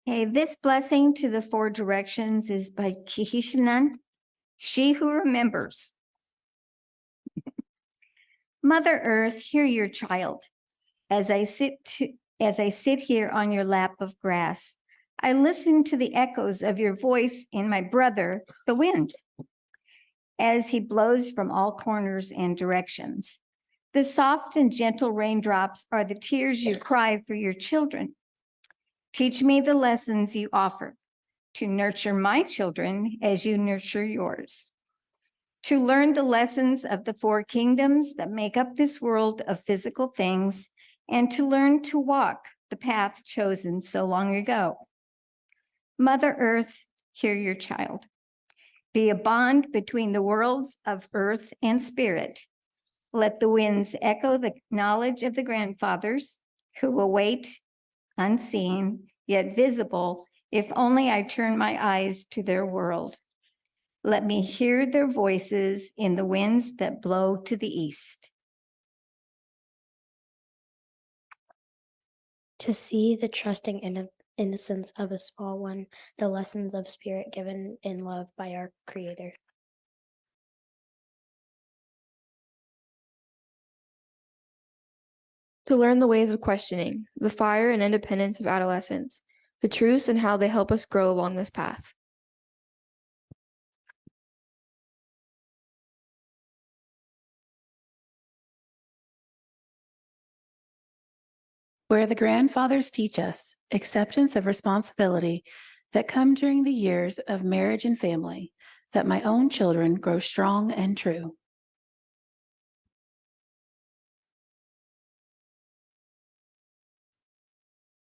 Okay, this blessing to the four directions is by Kihishinan, she who remembers. Mother Earth, hear your child. As I sit here on your lap of grass, I listen to the echoes of your voice in my brother, the wind, as he blows from all corners and directions. The soft and gentle raindrops are the tears you cry for your children. Teach me the lessons you offer to nurture my children as you nurture yours. To learn the lessons of the four kingdoms that make up this world of physical things, and to learn to walk the path chosen so long ago. Mother Earth, hear your child. Be a bond between the worlds of earth and spirit. Let the winds echo the knowledge of the grandfathers who await, unseen, yet visible, if only I turn my eyes to their world. Let me hear their voices in the winds that blow to the east. To see the trusting innocence of a small one, the lessons of spirit given in love by our Creator. To learn the ways of questioning, the fire and independence of adolescence, the truths and how they help us grow along this path. Where the grandfathers teach us acceptance of responsibility that come during the years of marriage and family, that my own children grow strong and true.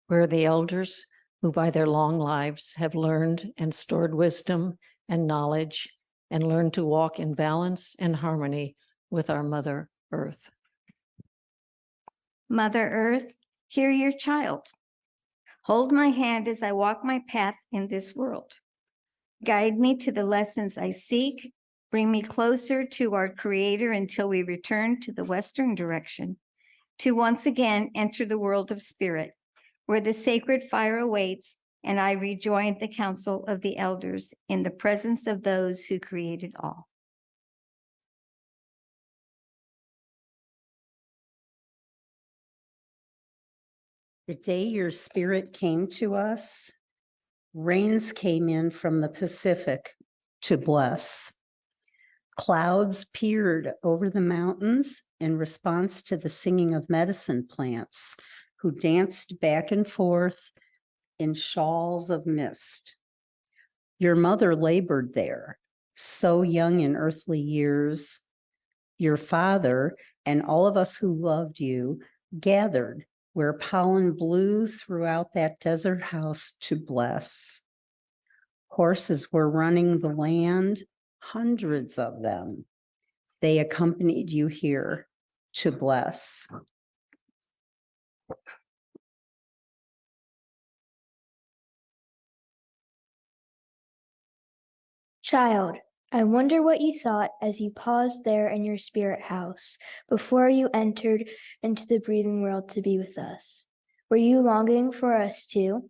Where the elders who by their long lives have learned and stored wisdom and knowledge and learned to walk in balance and harmony with our Mother Earth. Mother Earth, hear your child. Hold my hand as I walk my path in this world. Guide me to the lessons I seek. Bring me closer to our Creator until we return to the Western direction, to once again enter the world of spirit, where the sacred fire awaits, and I rejoin the council of the elders in the presence of those who created all. The day your spirit came to us, rains came in from the Pacific to bless. Clouds peered over the mountains in response to the singing of medicine plants, who danced back and forth in shawls of mist. Your mother labored there, so young in earthly years. Your father and all of us who loved you gathered where pollen blew throughout that desert house to bless. Horses were running the land, hundreds of them. They accompanied you here to bless. Child, I wonder what you thought as you paused there in your spirit house before you entered into the breathing world to be with us. Were you longing for us too?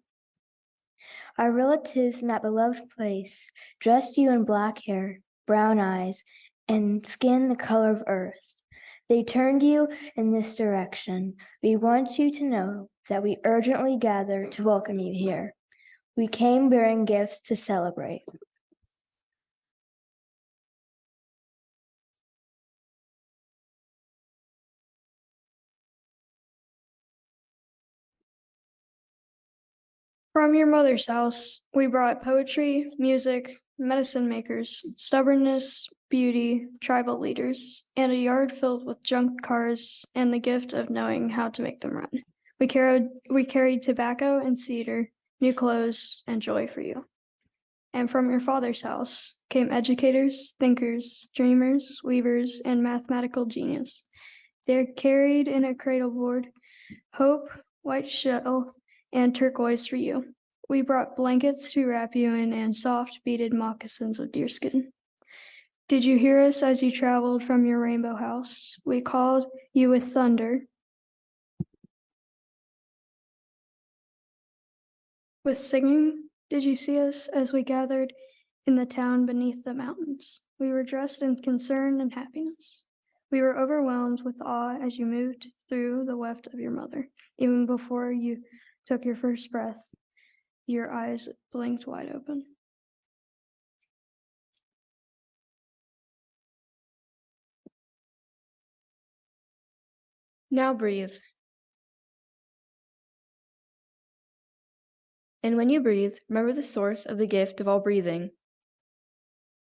Our relatives in that beloved place dressed you in black hair, brown eyes, and skin the color of earth. They turned you in this direction. We want you to know that we urgently gather to welcome you here. We came bearing gifts to celebrate. From your mother's house, we brought poetry, music, medicine makers, stubbornness, beauty, tribal leaders, and a yard filled with junk cars and the gift of knowing how to make them run. We carried tobacco and cedar, new clothes, and joy for you. And from your father's house came educators, thinkers, dreamers, weavers, and mathematical genius. They're carried in a cradle board, hope, white shell, and turquoise for you. We brought blankets to wrap you in and soft beaded moccasins of deerskin. Did you hear us as you traveled from your rainbow house? We called you with thunder, With singing, did you see us as we gathered in the town beneath the mountains? We were dressed in concern and happiness. We were overwhelmed with awe as you moved through the weft of your mother. Even before you took your first breath, your eyes blinked wide open. Now breathe. And when you breathe, remember the source of the gift of all breathing.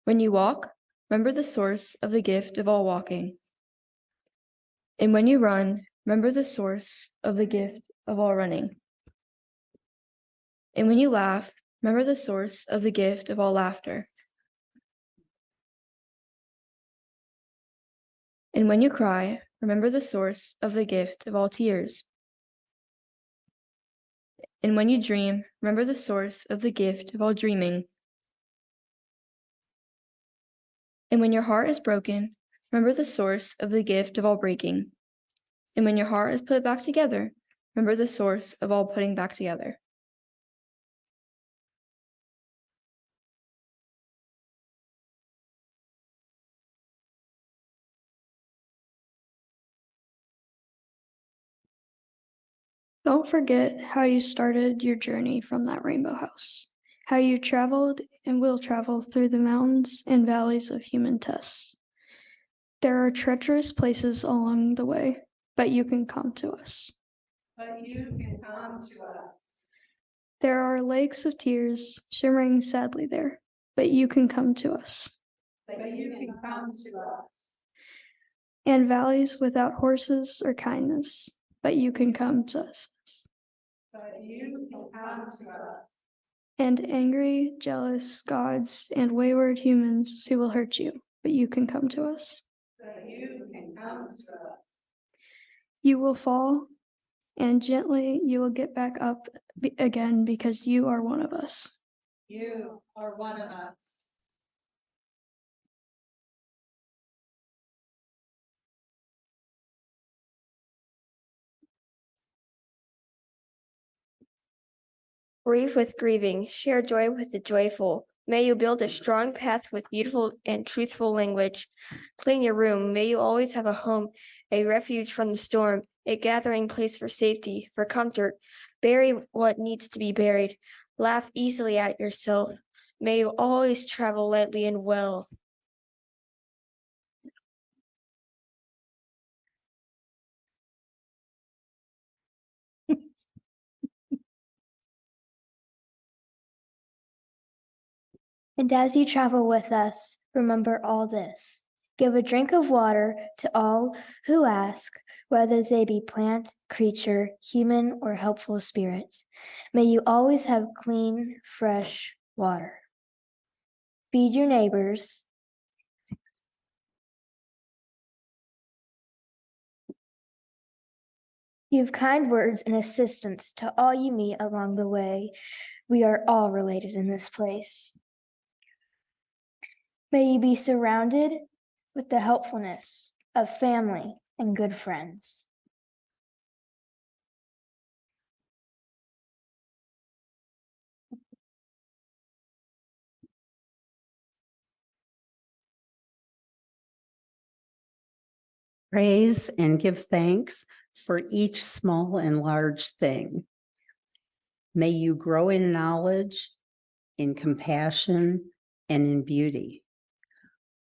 When you walk, remember the source of the gift of all walking. And when you run, remember the source of the gift of all running. And when you laugh, remember the source of the gift of all laughter. And when you cry, remember the source of the gift of all tears. And when you dream, remember the source of the gift of all dreaming. And when your heart is broken, remember the source of the gift of all breaking. And when your heart is put back together, remember the source of all putting back together. Don't forget how you started your journey from that rainbow house, how you traveled and will travel through the mountains and valleys of human tests. There are treacherous places along the way, but you can come to us. But you can come to us. There are lakes of tears shimmering sadly there, but you can come to us. But you can come to us. And valleys without horses or kindness, but you can come to us. But you can come to us. And angry, jealous gods and wayward humans who will hurt you, but you can come to us. But you can come to us. You will fall, and gently you will get back up again because you are one of us. You are one of us. Grieve with grieving, share joy with the joyful. May you build a strong path with beautiful and truthful language. Clean your room. May you always have a home, a refuge from the storm, a gathering place for safety, for comfort. Bury what needs to be buried. Laugh easily at yourself. May you always travel lightly and well. And as you travel with us, remember all this. Give a drink of water to all who ask, whether they be plant, creature, human, or helpful spirit. May you always have clean, fresh water. Feed your neighbors. Give kind words and assistance to all you meet along the way. We are all related in this place. May you be surrounded with the helpfulness of family and good friends. Praise and give thanks for each small and large thing. May you grow in knowledge, in compassion, and in beauty.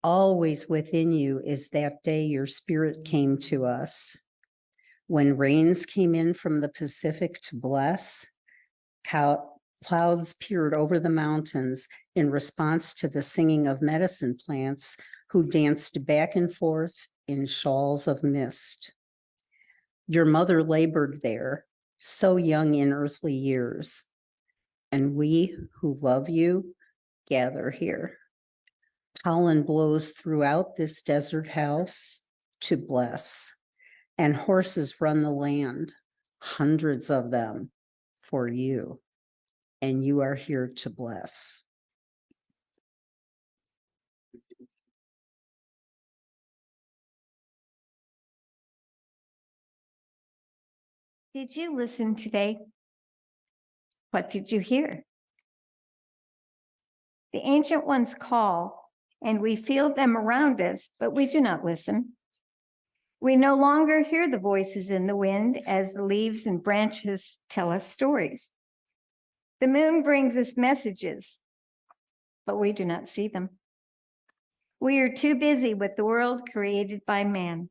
Always within you is that day your spirit came to us. When rains came in from the Pacific to bless, clouds peered over the mountains in response to the singing of medicine plants who danced back and forth in shawls of mist. Your mother labored there, so young in earthly years, and we who love you gather here. Pollen blows throughout this desert house to bless, and horses run the land, hundreds of them, for you, and you are here to bless. Did you listen today? What did you hear? The ancient ones call, and we feel them around us, but we do not listen. We no longer hear the voices in the wind as the leaves and branches tell us stories. The moon brings us messages, but we do not see them. We are too busy with the world created by man.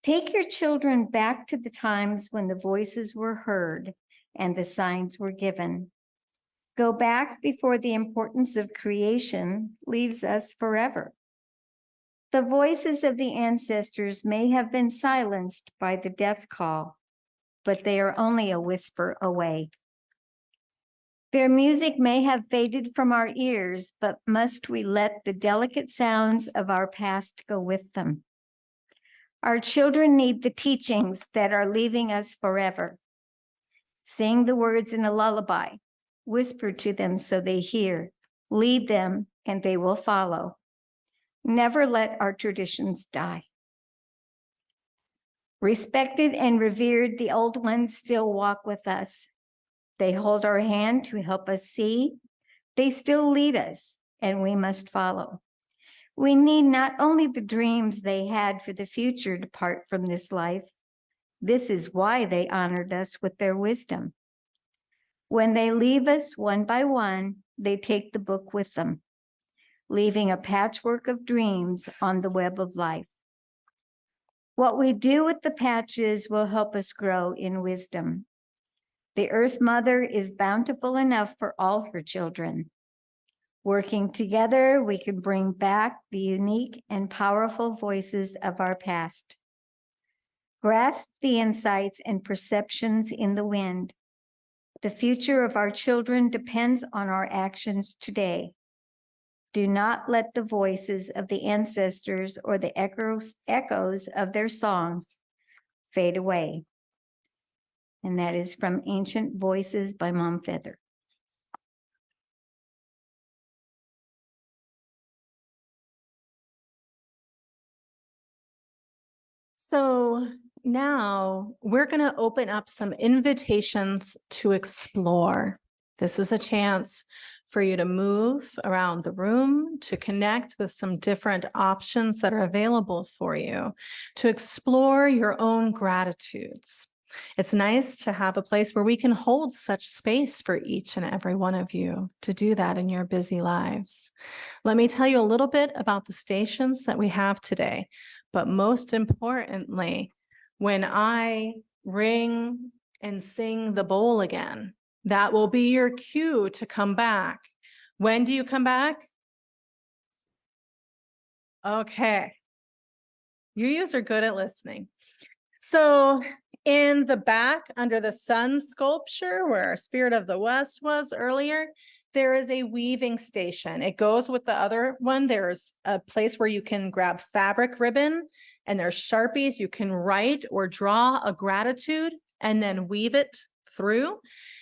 Take your children back to the times when the voices were heard and the signs were given. Go back before the importance of creation leaves us forever. The voices of the ancestors may have been silenced by the death call, but they are only a whisper away. Their music may have faded from our ears, but must we let the delicate sounds of our past go with them? Our children need the teachings that are leaving us forever. Sing the words in a lullaby, whisper to them so they hear, lead them and they will follow. Never let our traditions die. Respected and revered, the old ones still walk with us. They hold our hand to help us see. They still lead us, and we must follow. We need not only the dreams they had for the future to part from this life. This is why they honored us with their wisdom. When they leave us one by one, they take the book with them, leaving a patchwork of dreams on the web of life. What we do with the patches will help us grow in wisdom. The Earth Mother is bountiful enough for all her children. Working together, we can bring back the unique and powerful voices of our past. Grasp the insights and perceptions in the wind. The future of our children depends on our actions today. Do not let the voices of the ancestors or the echoes of their songs fade away. And that is from Ancient Voices by Mom Feather. So now we're going to open up some invitations to explore. This is a chance for you to move around the room, to connect with some different options that are available for you, to explore your own gratitudes. It's nice to have a place where we can hold such space for each and every one of you to do that in your busy lives. Let me tell you a little bit about the stations that we have today. But most importantly, when I ring and sing the bowl again, that will be your cue to come back. When do you come back? Okay. You are good at listening. So in the back under the sun sculpture where our Spirit of the West was earlier, there is a weaving station. It goes with the other one. There's a place where you can grab fabric ribbon and there's Sharpies. You can write or draw a gratitude and then weave it through.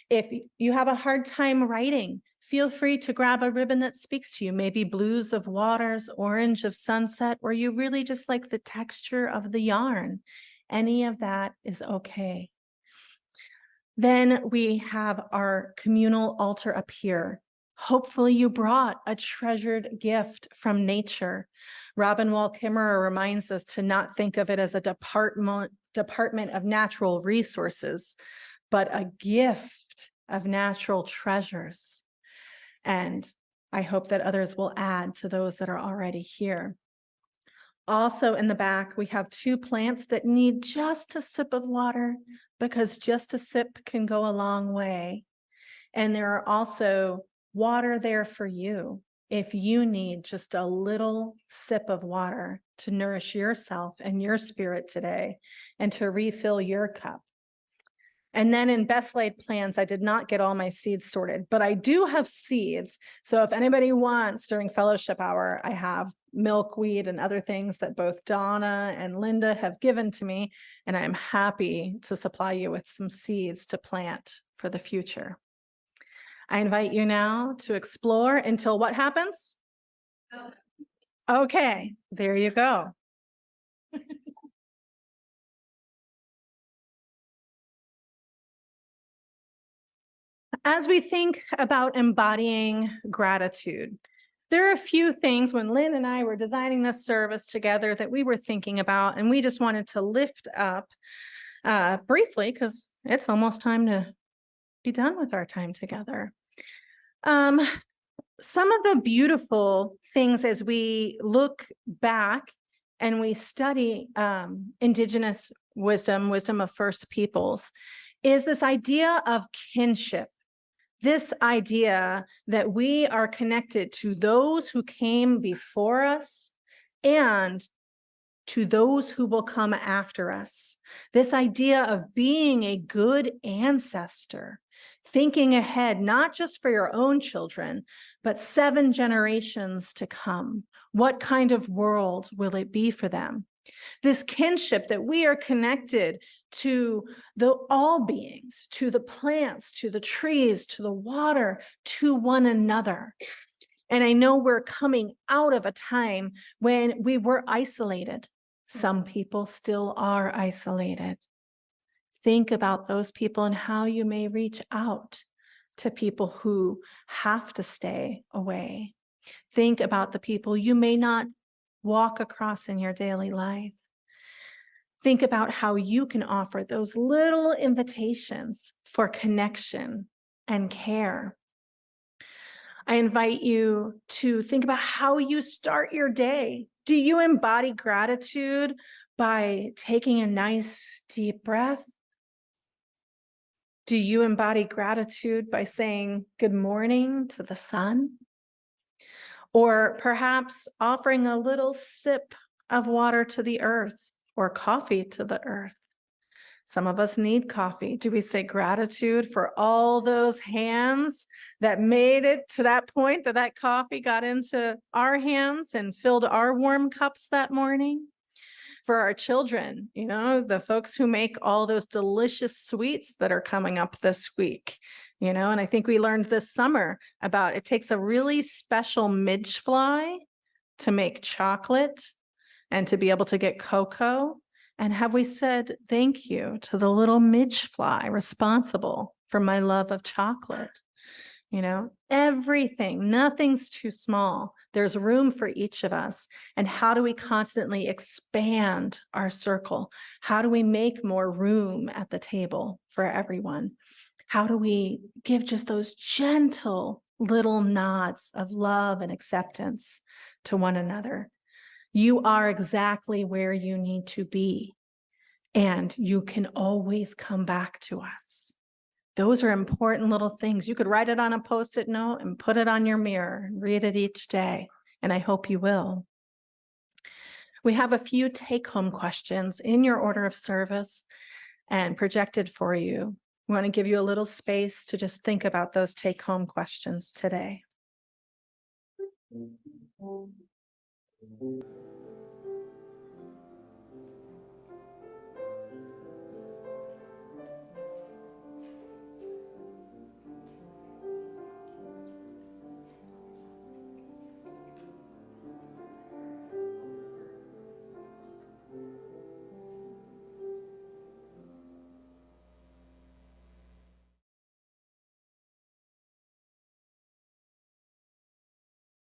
If you have a hard time writing, feel free to grab a ribbon that speaks to you, maybe blues of waters, orange of sunset, or you really just like the texture of the yarn. Any of that is okay. Then we have our communal altar up here. Hopefully you brought a treasured gift from nature. Robin Wall Kimmerer reminds us to not think of it as a department of natural resources, but a gift of natural treasures. And I hope that others will add to those that are already here. Also in the back, we have two plants that need just a sip of water because just a sip can go a long way. And there are also water there for you if you need just a little sip of water to nourish yourself and your spirit today and to refill your cup. And then in best laid plans, I did not get all my seeds sorted, but I do have seeds. So if anybody wants during fellowship hour, I have milkweed and other things that both Donna and Linda have given to me, and I'm happy to supply you with some seeds to plant for the future. I invite you now to explore until what happens? Okay, there you go. as we think about embodying gratitude, there are a few things when Lynn and I were designing this service together that we were thinking about, and we just wanted to lift up briefly because it's almost time to be done with our time together. Some of the beautiful things as we look back and we study Indigenous wisdom of First Peoples, is this idea of kinship. This idea that we are connected to those who came before us and to those who will come after us. This idea of being a good ancestor, thinking ahead, not just for your own children, but 7 generations to come. What kind of world will it be for them? This kinship that we are connected to all beings, to the plants, to the trees, to the water, to one another. And I know we're coming out of a time when we were isolated. Some people still are isolated. Think about those people and how you may reach out to people who have to stay away. Think about the people you may not walk across in your daily life. Think about how you can offer those little invitations for connection and care. I invite you to think about how you start your day. Do you embody gratitude by taking a nice deep breath? Do you embody gratitude by saying good morning to the sun? Or perhaps offering a little sip of water to the earth or coffee to the earth? Some of us need coffee. Do we say gratitude for all those hands that made it to that point that that coffee got into our hands and filled our warm cups that morning? For our children, you know, the folks who make all those delicious sweets that are coming up this week, you know, and I think we learned this summer about it takes a really special midge fly to make chocolate and to be able to get cocoa. And have we said thank you to the little midge fly responsible for my love of chocolate? You know, everything, nothing's too small. There's room for each of us. And how do we constantly expand our circle? How do we make more room at the table for everyone? How do we give just those gentle little nods of love and acceptance to one another? You are exactly where you need to be, and you can always come back to us. Those are important little things. You could write it on a Post-it note and put it on your mirror and read it each day, and I hope you will. We have a few take-home questions in your order of service and projected for you. We want to give you a little space to just think about those take-home questions today.